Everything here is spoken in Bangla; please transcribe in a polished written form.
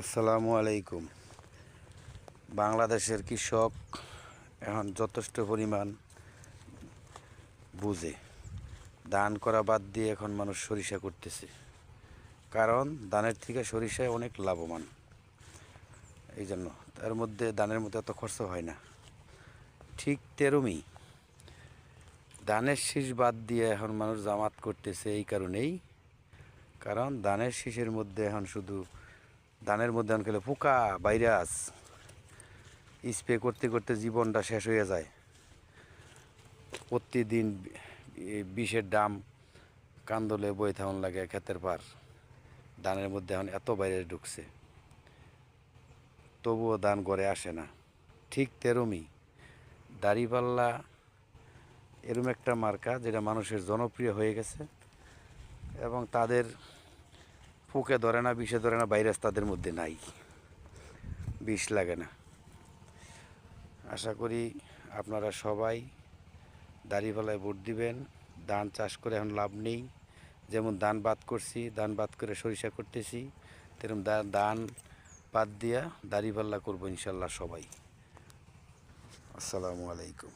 আসসালামু আলাইকুম। বাংলাদেশের কৃষক এখন যথেষ্ট পরিমাণ বুঝে। ধান করা বাদ দিয়ে এখন মানুষ সরিষা করতেছে, কারণ ধানের থেকে সরিষায় অনেক লাভবান। এই জন্য তার মধ্যে ধানের মধ্যে এত খরচ হয় না। ঠিক তেরমই ধানের শীষ বাদ দিয়ে এখন মানুষ জামাত করতেছে এই কারণেই, কারণ ধানের শীষের মধ্যে এখন শুধু ধানের মধ্যে এখন খেলে পোকা ভাইরাস স্প্রে করতে করতে জীবনটা শেষ হয়ে যায়। প্রতিদিন বিষের দাম কান্দলে বই থাউন লাগে ক্ষেতের পার। ধানের মধ্যে এখন এত ভাইরাস ঢুকছে, তবুও ধান গড়ে আসে না। ঠিক তেরমই দাড়িপাল্লা এরম একটা মার্কা যেটা মানুষের জনপ্রিয় হয়ে গেছে, এবং তাদের পোকে ধরে না, বিষে ধরে না, ভাইরাস তাদের মধ্যে নাই, বিষ লাগে না। আশা করি আপনারা সবাই দাড়িপাল্লায় ভোট দিবেন। ধান চাষ করে এখন লাভ নেই। যেমন ধান বাদ করছি, ধান বাদ করে সরিষা করতেছি, তেরকম ধান বাদ দিয়া দাড়িপাল্লা করবো ইনশাল্লাহ সবাই। আসসালামু আলাইকুম।